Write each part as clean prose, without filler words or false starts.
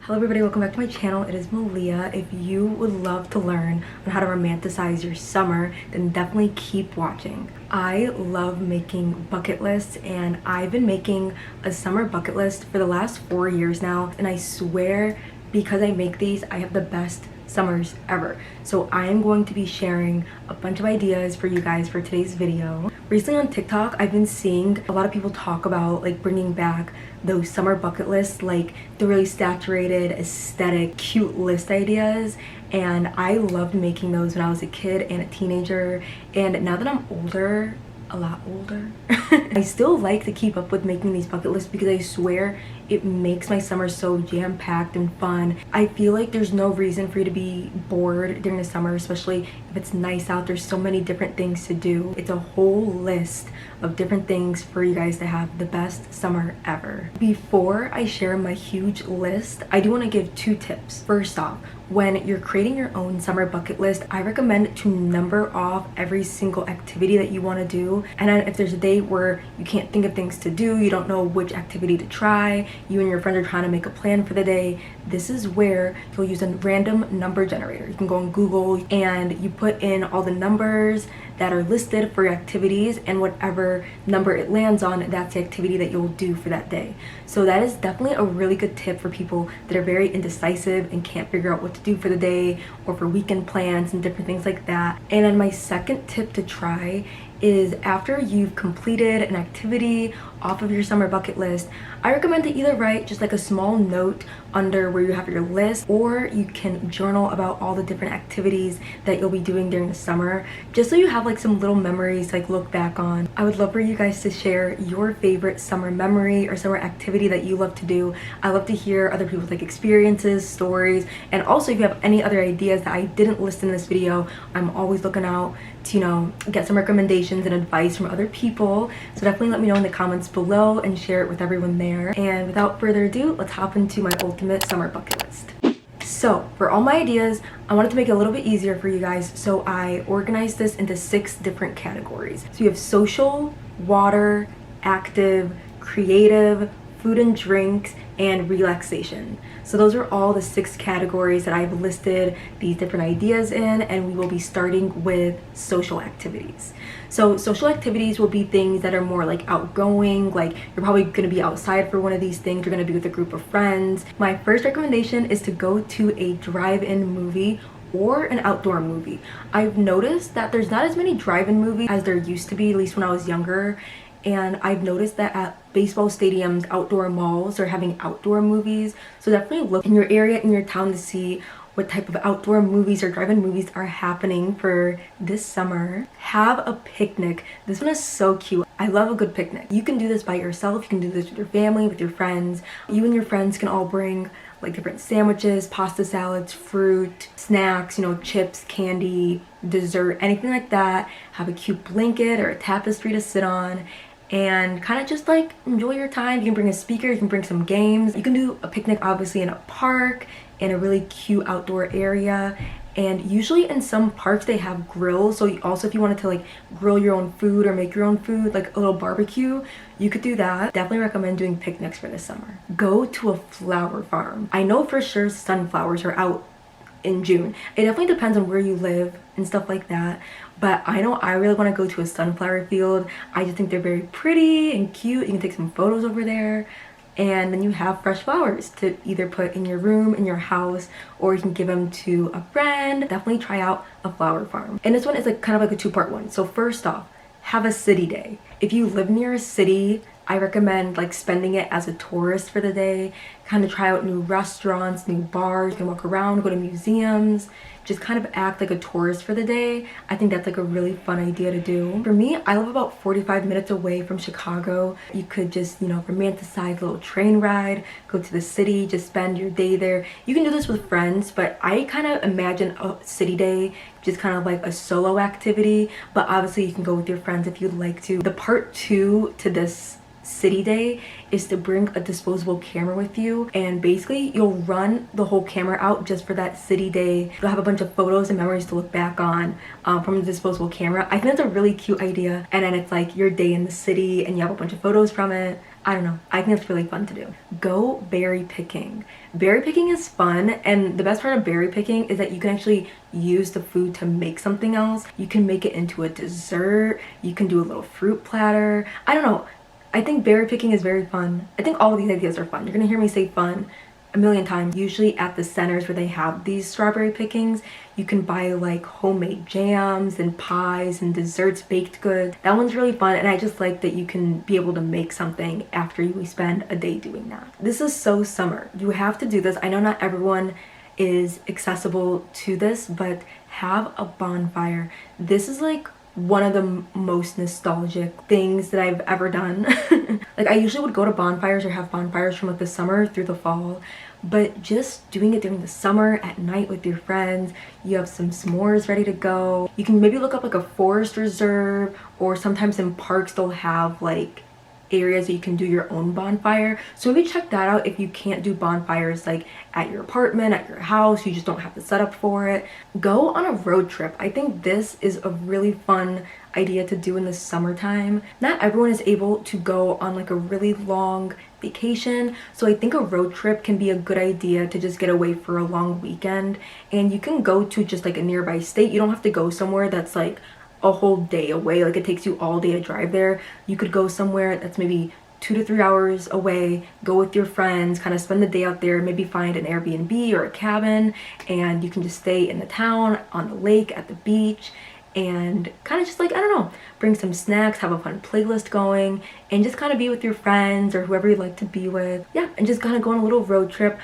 Hello everybody, welcome back to my channel. It is Malia. If you would love to learn on how to romanticize your summer, then definitely keep watching. I love making bucket lists, and I've been making a summer bucket list for the last 4 years now, and I swear because I make these, I have the best summers ever. So I am going to be sharing a bunch of ideas for you guys for today's video. Recently on TikTok, I've been seeing a lot of people talk about like bringing back those summer bucket lists, like the really saturated, aesthetic, cute list ideas. And I loved making those when I was a kid and a teenager. And now that I'm older, a lot older, I still like to keep up with making these bucket lists because I swear it makes my summer so jam-packed and fun. I feel like there's no reason for you to be bored during the summer, especially if it's nice out. There's so many different things to do. It's a whole list of different things for you guys to have the best summer ever. Before I share my huge list, I do want to give 2 tips. First off, when you're creating your own summer bucket list, I recommend to number off every single activity that you want to do. And then if there's a day where you can't think of things to do, you don't know which activity to try, you and your friends are trying to make a plan for the day, this is where you'll use a random number generator. You can go on Google and you put in all the numbers that are listed for your activities, and whatever number it lands on, that's the activity that you'll do for that day. So that is definitely a really good tip for people that are very indecisive and can't figure out what to do for the day, or for weekend plans and different things like that. And then my second tip to try is after you've completed an activity off of your summer bucket list, I recommend to either write just like a small note under where you have your list, or you can journal about all the different activities that you'll be doing during the summer, just so you have like some little memories to like look back on. I would love for you guys to share your favorite summer memory or summer activity that you love to do. I love to hear other people's like experiences, stories, and also if you have any other ideas that I didn't list in this video, I'm always looking out to, you know, get some recommendations and advice from other people. So definitely let me know in the comments below and share it with everyone there. And without further ado, let's hop into my ultimate summer bucket list. So for all my ideas, I wanted to make it a little bit easier for you guys, so I organized this into 6 different categories. So you have social, water, active, creative, food and drinks, and relaxation. So those are all the 6 categories that I've listed these different ideas in, and we will be starting with social activities. So social activities will be things that are more like outgoing, like you're probably gonna be outside for one of these things, you're gonna be with a group of friends. My first recommendation is to go to a drive-in movie or an outdoor movie. I've noticed that there's not as many drive-in movies as there used to be, at least when I was younger. And I've noticed that at baseball stadiums, outdoor malls are having outdoor movies. So definitely look in your area, in your town, to see what type of outdoor movies or drive-in movies are happening for this summer. Have a picnic. This one is so cute. I love a good picnic. You can do this by yourself. You can do this with your family, with your friends. You and your friends can all bring like different sandwiches, pasta salads, fruit, snacks, you know, chips, candy, dessert, anything like that. Have a cute blanket or a tapestry to sit on and kind of just like enjoy your time. You can bring a speaker, you can bring some games. You can do a picnic obviously in a park, in a really cute outdoor area. And usually in some parks they have grills, so also if you wanted to like grill your own food or make your own food, like a little barbecue, you could do that. Definitely recommend doing picnics for this summer. Go to a flower farm. I know for sure sunflowers are out in June. It definitely depends on where you live and stuff like that, but I know I really want to go to a sunflower field. I just think they're very pretty and cute. You can take some photos over there, and then you have fresh flowers to either put in your room, in your house, or you can give them to a friend. Definitely try out a flower farm. And this one is like kind of like a 2-part one. So first off, have a city day. If you live near a city, I recommend like spending it as a tourist for the day. Kind of try out new restaurants, new bars. You can walk around, go to museums, just kind of act like a tourist for the day. I think that's like a really fun idea to do. For me, I live about 45 minutes away from Chicago. You could just, you know, romanticize a little train ride, go to the city, just spend your day there. You can do this with friends, but I kind of imagine a city day just kind of like a solo activity, but obviously you can go with your friends if you'd like to. The part 2 to this city day is to bring a disposable camera with you, and basically you'll run the whole camera out just for that city day. You'll have a bunch of photos and memories to look back on from the disposable camera. I think that's a really cute idea, and then it's like your day in the city and you have a bunch of photos from it. I don't know, I think it's really fun to do. Go berry picking. Berry picking is fun, and the best part of berry picking is that you can actually use the food to make something else. You can make it into a dessert, you can do a little fruit platter. I don't know, I think berry picking is very fun. I think all of these ideas are fun. You're gonna hear me say fun a million times. Usually at the centers where they have these strawberry pickings, you can buy like homemade jams and pies and desserts, baked goods. That one's really fun, and I just like that you can be able to make something after you spend a day doing that. This is so summer. You have to do this. I know not everyone is accessible to this, but have a bonfire. This is like one of the most nostalgic things that I've ever done. Like, I usually would go to bonfires or have bonfires from like the summer through the fall, but just doing it during the summer at night with your friends, you have some s'mores ready to go. You can maybe look up like a forest reserve, or sometimes in parks they'll have like areas that you can do your own bonfire. So maybe check that out if you can't do bonfires like at your apartment, at your house, you just don't have the setup for it. Go on a road trip. I think this is a really fun idea to do in the summertime. Not everyone is able to go on like a really long vacation, so I think a road trip can be a good idea to just get away for a long weekend. And you can go to just like a nearby state. You don't have to go somewhere that's like a whole day away, like it takes you all day to drive there. You could go somewhere that's maybe 2 to 3 hours away, go with your friends, kind of spend the day out there, maybe find an Airbnb or a cabin, and you can just stay in the town, on the lake, at the beach, and kind of just like, I don't know, bring some snacks, have a fun playlist going, and just kind of be with your friends or whoever you'd like to be with. Yeah, and just kind of go on a little road trip.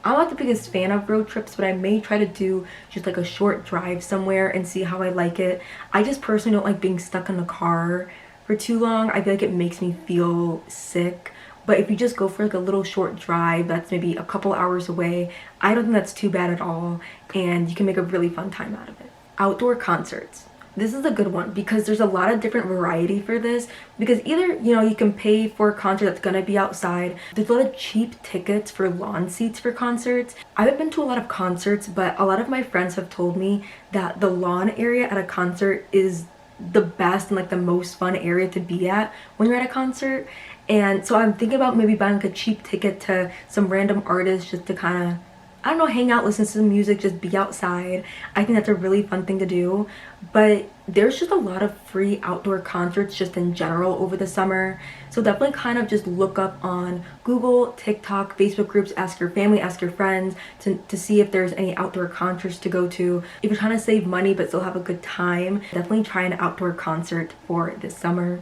I'm not the biggest fan of road trips, but I may try to do just like a short drive somewhere and see how I like it. I just personally don't like being stuck in the car for too long. I feel like it makes me feel sick. But if you just go for like a little short drive that's maybe a couple hours away, I don't think that's too bad at all, and you can make a really fun time out of it. Outdoor concerts. This is a good one because there's a lot of different variety for this, because either, you know, you can pay for a concert that's gonna be outside. There's a lot of cheap tickets for lawn seats for concerts. I haven't been to a lot of concerts, but a lot of my friends have told me that the lawn area at a concert is the best and like the most fun area to be at when you're at a concert. And so I'm thinking about maybe buying like a cheap ticket to some random artist just to kind of, I don't know, hang out, listen to some music, just be outside. I think that's a really fun thing to do. But there's just a lot of free outdoor concerts just in general over the summer. So definitely kind of just look up on Google, TikTok, Facebook groups, ask your family, ask your friends to see if there's any outdoor concerts to go to. If you're trying to save money but still have a good time, definitely try an outdoor concert for this summer.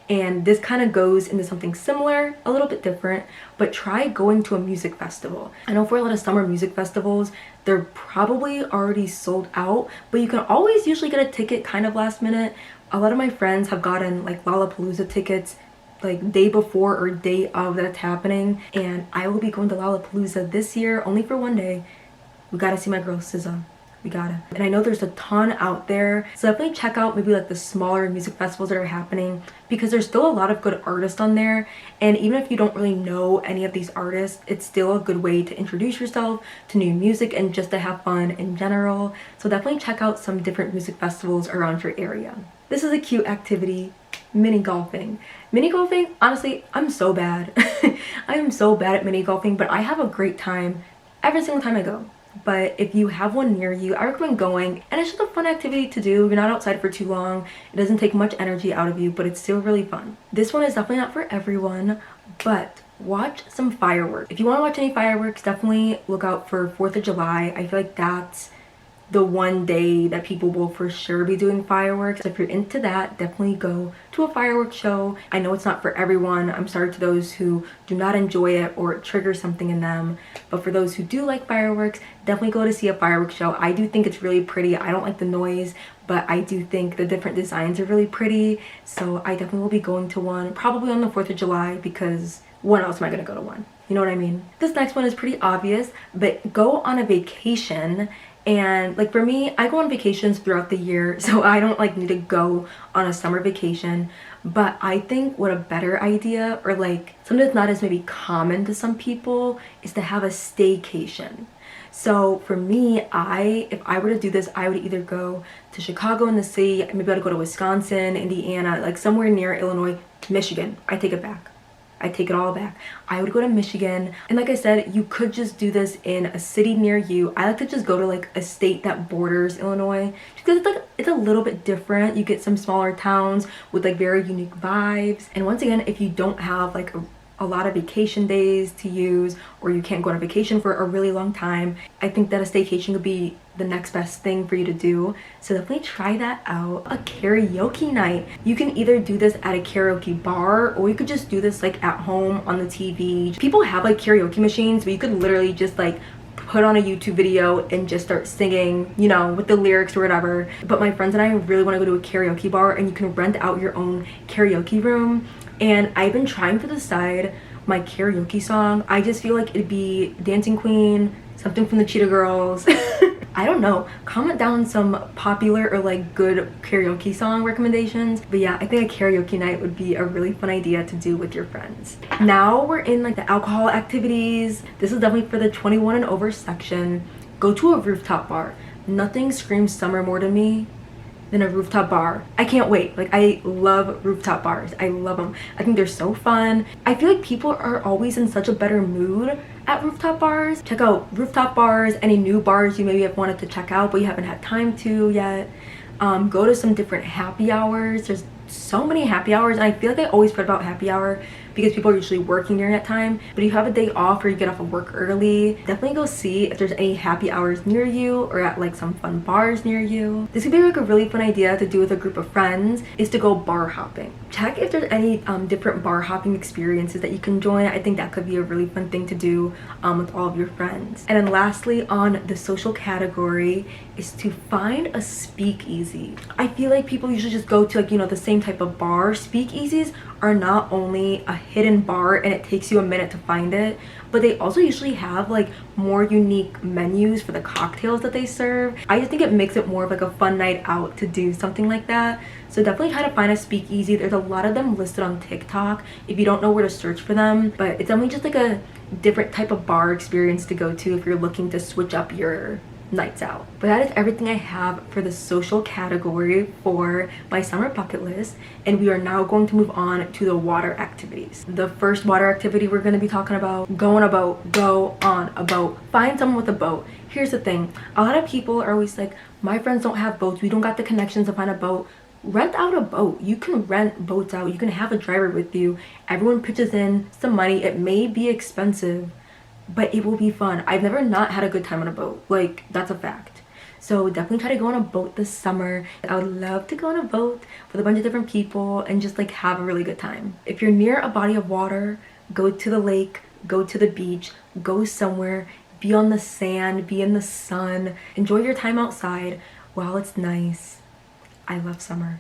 And this kind of goes into something similar, a little bit different, but try going to a music festival. I know for a lot of summer music festivals, they're probably already sold out, but you can always usually get a ticket kind of last minute. A lot of my friends have gotten like Lollapalooza tickets like day before or day of that's happening, and I will be going to Lollapalooza this year only for one day. We gotta see my girl SZA. We gotta. And I know there's a ton out there, so definitely check out maybe like the smaller music festivals that are happening, because there's still a lot of good artists on there. And even if you don't really know any of these artists, it's still a good way to introduce yourself to new music and just to have fun in general. So definitely check out some different music festivals around your area. This is a cute activity. Mini golfing. Mini golfing, honestly, I'm so bad. I am so bad at mini golfing, but I have a great time every single time I go. But if you have one near you, I recommend going, and it's just a fun activity to do. You're not outside for too long, it doesn't take much energy out of you, but it's still really fun. This one is definitely not for everyone, but watch some fireworks. If you want to watch any fireworks, definitely look out for 4th of July. I feel like that's the one day that people will for sure be doing fireworks. So if you're into that, definitely go to a fireworks show. I know it's not for everyone. I'm sorry to those who do not enjoy it or it triggers something in them. But for those who do like fireworks, definitely go to see a fireworks show. I do think it's really pretty. I don't like the noise, but I do think the different designs are really pretty. So I definitely will be going to one, probably on the 4th of July, because when else am I gonna go to one? You know what I mean? This next one is pretty obvious, but go on a vacation. And like for me, I go on vacations throughout the year, so I don't like need to go on a summer vacation. But I think what a better idea, or like something that's not as maybe common to some people, is to have a staycation. So for me, if I were to do this, I would either go to Chicago in the city, maybe I'd go to Wisconsin, Indiana, like somewhere near Illinois. Michigan. I take it back. I take it all back. I would go to Michigan, and like I said, you could just do this in a city near you. I like to just go to like a state that borders Illinois because it's a little bit different. You get some smaller towns with like very unique vibes. And once again, if you don't have like a lot of vacation days to use, or you can't go on vacation for a really long time, I think that a staycation could be the next best thing for you to do. So definitely try that out. A karaoke night. You can either do this at a karaoke bar, or you could just do this like at home on the TV. People have like karaoke machines, but you could literally just like put on a YouTube video and just start singing, you know, with the lyrics or whatever. But my friends and I really want to go to a karaoke bar, and you can rent out your own karaoke room. And I've been trying to decide my karaoke song. I just feel like it'd be Dancing Queen, something from the Cheetah Girls. I don't know. Comment down some popular or like good karaoke song recommendations. But yeah, I think a karaoke night would be a really fun idea to do with your friends. Now we're in like the alcohol activities. This is definitely for the 21 and over section. Go to a rooftop bar. Nothing screams summer more to me than a rooftop bar. I can't wait. Like, I love rooftop bars. I love them. I think they're so fun. I feel like people are always in such a better mood at rooftop bars. Check out rooftop bars, any new bars you maybe have wanted to check out but you haven't had time to yet. Go to some different happy hours. There's so many happy hours, and I feel like I always forget about happy hour because people are usually working during that time. But if you have a day off or you get off of work early, definitely go see if there's any happy hours near you or at like some fun bars near you. This could be like a really fun idea to do with a group of friends, is to go bar hopping. Check if there's any different bar hopping experiences that you can join. I think that could be a really fun thing to do with all of your friends. And then lastly, on the social category, is to find a speakeasy. I feel like people usually just go to like, you know, the same type of bar. Speakeasies are not only a hidden bar and it takes you a minute to find it, but they also usually have like more unique menus for the cocktails that they serve. I just think it makes it more of like a fun night out to do something like that. So definitely try to find a speakeasy. There's a lot of them listed on TikTok if you don't know where to search for them, but it's definitely just like a different type of bar experience to go to if you're looking to switch up your nights out. But that is everything I have for the social category for my summer bucket list, and we are now going to move on to the water activities. The first water activity we're going to be talking about: go on a boat. Go on a boat. Find someone with a boat. Here's the thing, a lot of people are always like, my friends don't have boats, we don't got the connections to find a boat. Rent out a boat. You can rent boats out. You can have a driver with you. Everyone pitches in some money. It may be expensive, but it will be fun. I've never not had a good time on a boat. Like, that's a fact. So definitely try to go on a boat this summer. I would love to go on a boat with a bunch of different people and just like have a really good time. If you're near a body of water, go to the lake, go to the beach, go somewhere, be on the sand, be in the sun, enjoy your time outside while it's nice. I love summer.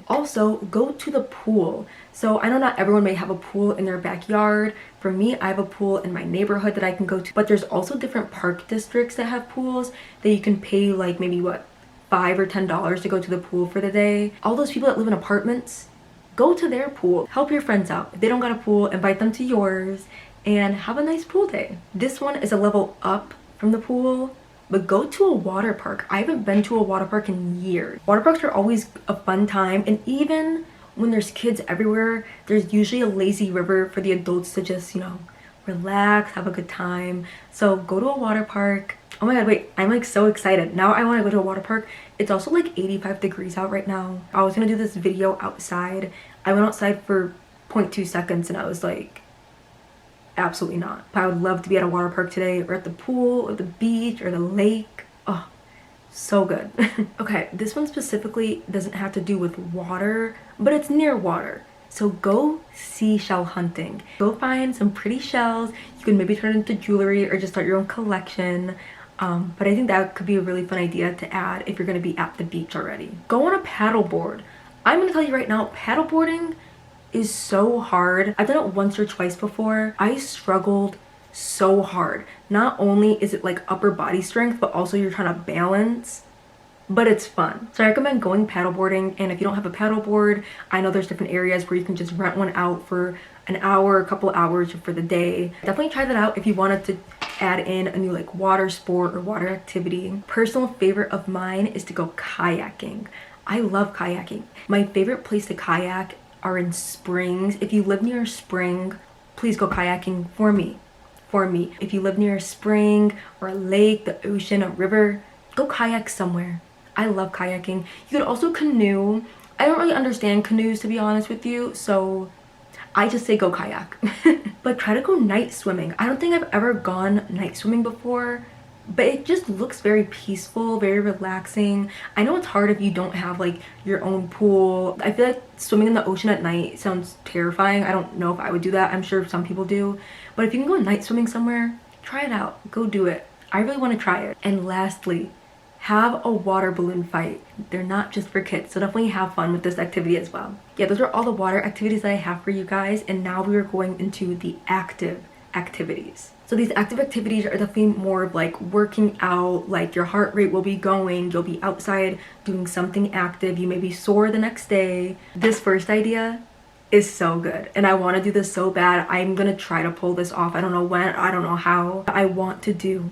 Also, go to the pool. So I know not everyone may have a pool in their backyard. For me, I have a pool in my neighborhood that I can go to, but there's also different park districts that have pools that you can pay like maybe what, $5 or $10 to go to the pool for the day. All those people that live in apartments, go to their pool. Help your friends out. If they don't got a pool, invite them to yours and have a nice pool day. This one is a level up from the pool, but go to a water park. I haven't been to a water park in years. Water parks are always a fun time, and even when there's kids everywhere, there's usually a lazy river for the adults to just, you know, relax, have a good time. So go to a water park. Oh my god, wait, I'm like so excited. Now I want to go to a water park. It's also like 85 degrees out right now. I was gonna do this video outside. I went outside for 0.2 seconds and I was like, absolutely not. I would love to be at a water park today, or at the pool or the beach or the lake. Oh, so good. Okay, this one specifically doesn't have to do with water, but it's near water. So go seashell hunting. Go find some pretty shells. You can maybe turn it into jewelry or just start your own collection. But I think that could be a really fun idea to add if you're gonna be at the beach already. Go on a paddleboard. I'm gonna tell you right now, paddleboarding is so hard. I've done it once or twice before. I struggled so hard. Not only is it like upper body strength, but also you're trying to balance, but it's fun. So I recommend going paddleboarding, and if you don't have a paddleboard, I know there's different areas where you can just rent one out for an hour, a couple hours for the day. Definitely try that out if you wanted to add in a new like water sport or water activity. Personal favorite of mine is to go kayaking. I love kayaking. My favorite place to kayak are in springs. If you live near a spring, please go kayaking for me. If you live near a spring or a lake, the ocean, a river, go kayak somewhere. I love kayaking. You could also canoe. I don't really understand canoes, to be honest with you, so I just say go kayak. But try to go night swimming. I don't think I've ever gone night swimming before, but it just looks very peaceful, very relaxing. I know it's hard if you don't have like your own pool. I feel like swimming in the ocean at night sounds terrifying. I don't know if I would do that. I'm sure some people do. But if you can go night swimming somewhere, try it out. Go do it. I really want to try it. And lastly, have a water balloon fight. They're not just for kids, so definitely have fun with this activity as well. Yeah, those are all the water activities that I have for you guys, and now we are going into the active activities. So these active activities are definitely more of like working out, like your heart rate will be going, you'll be outside doing something active, you may be sore the next day. This first idea is so good, and I want to do this so bad. I'm gonna try to pull this off. I don't know when, I don't know how. I want to do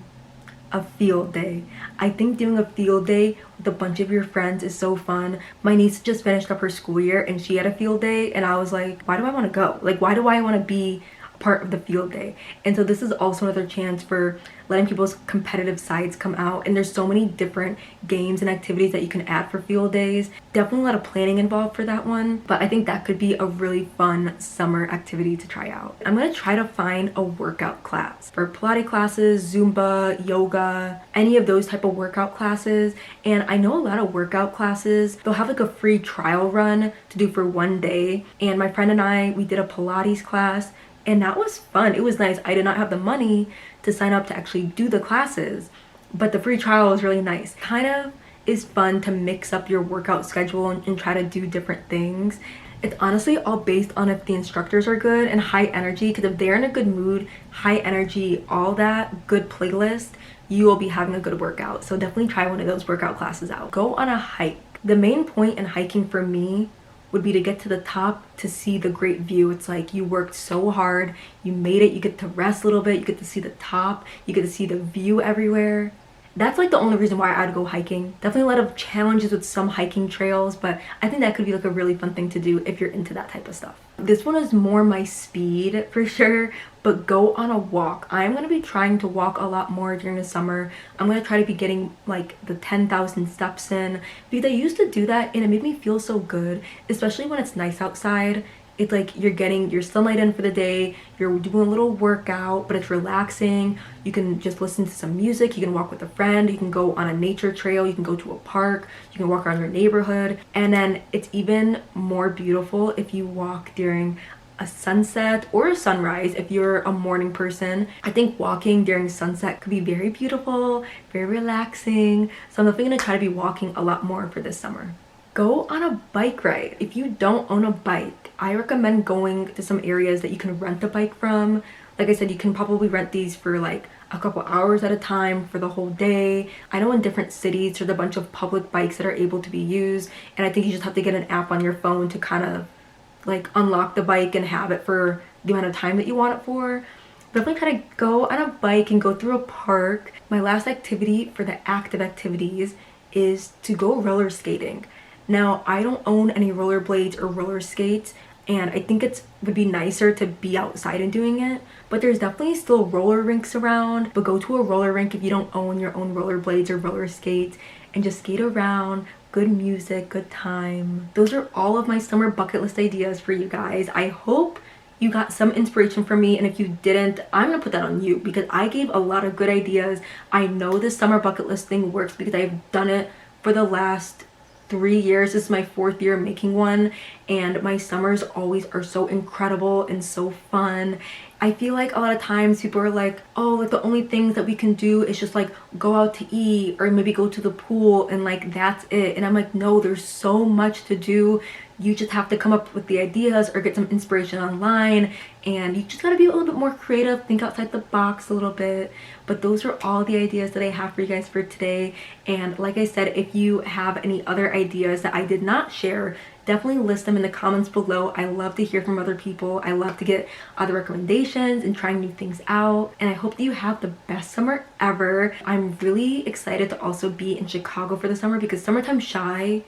a field day. I think doing a field day with a bunch of your friends is so fun. My niece just finished up her school year and she had a field day, and I was like, why do I want to go? Like, why do I want to be a part of the field day? And so this is also another chance for letting people's competitive sides come out, and there's so many different games and activities that you can add for field days. Definitely a lot of planning involved for that one, but I think that could be a really fun summer activity to try out. I'm gonna try to find a workout class for Pilates classes, Zumba, yoga, any of those type of workout classes. And I know a lot of workout classes, they'll have like a free trial run to do for one day, and my friend and I, we did a Pilates class, and that was fun. It was nice. I did not have the money to sign up to actually do the classes, but the free trial was really nice. Kind of is fun to mix up your workout schedule and try to do different things. It's honestly all based on if the instructors are good and high energy, because if they're in a good mood, high energy, all that, good playlist, you will be having a good workout. So definitely try one of those workout classes out. Go on a hike. The main point in hiking for me would be to get to the top to see the great view. It's like you worked so hard, you made it, you get to rest a little bit, you get to see the top, you get to see the view everywhere. That's like the only reason why I'd go hiking. Definitely a lot of challenges with some hiking trails, but I think that could be like a really fun thing to do if you're into that type of stuff. This one is more my speed for sure, but go on a walk. I'm going to be trying to walk a lot more during the summer. I'm going to try to be getting like the 10,000 steps in, because I used to do that and it made me feel so good, especially when it's nice outside. It's like you're getting your sunlight in for the day, you're doing a little workout, but it's relaxing. You can just listen to some music, you can walk with a friend, you can go on a nature trail, you can go to a park, you can walk around your neighborhood. And then it's even more beautiful if you walk during a sunset or a sunrise if you're a morning person. I think walking during sunset could be very beautiful, very relaxing. So I'm definitely gonna try to be walking a lot more for this summer. Go on a bike ride. If you don't own a bike, I recommend going to some areas that you can rent a bike from. Like I said, you can probably rent these for like a couple hours at a time for the whole day. I know in different cities there's a bunch of public bikes that are able to be used, and I think you just have to get an app on your phone to kind of like unlock the bike and have it for the amount of time that you want it for. Definitely try to go on a bike and go through a park. My last activity for the active activities is to go roller skating. Now, I don't own any rollerblades or roller skates, and I think it would be nicer to be outside and doing it, but there's definitely still roller rinks around. But go to a roller rink if you don't own your own rollerblades or roller skates and just skate around. Good music, good time. Those are all of my summer bucket list ideas for you guys. I hope you got some inspiration from me, and if you didn't, I'm gonna put that on you, because I gave a lot of good ideas. I know this summer bucket list thing works because I've done it for the last 3 years. This is my 4th year making one, and my summers always are so incredible and so fun. I feel like a lot of times people are like, oh, like the only things that we can do is just like go out to eat or maybe go to the pool and like that's it. And I'm like, no, there's so much to do. You just have to come up with the ideas or get some inspiration online, and you just gotta be a little bit more creative, think outside the box a little bit. But those are all the ideas that I have for you guys for today. And like I said, if you have any other ideas that I did not share, definitely list them in the comments below. I love to hear from other people. I love to get other recommendations and trying new things out. And I hope that you have the best summer ever. I'm really excited to also be in Chicago for the summer, because Summertime Shy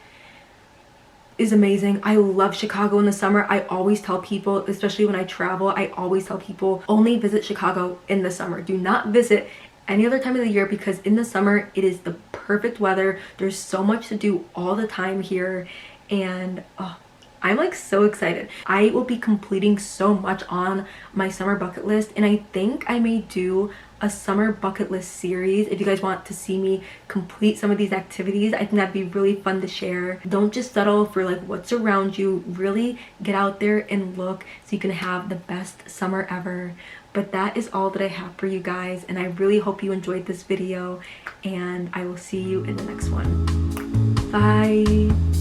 is amazing. I love Chicago in the summer. I always tell people, especially when I travel, I always tell people only visit Chicago in the summer. Do not visit any other time of the year, because in the summer it is the perfect weather. There's so much to do all the time here, and I'm like so excited. I will be completing so much on my summer bucket list, and I think I may do a summer bucket list series if you guys want to see me complete some of these activities. I think that'd be really fun to share. Don't just settle for like what's around you. Really get out there and look so you can have the best summer ever. But that is all that I have for you guys, and I really hope you enjoyed this video, and I will see you in the next one. Bye.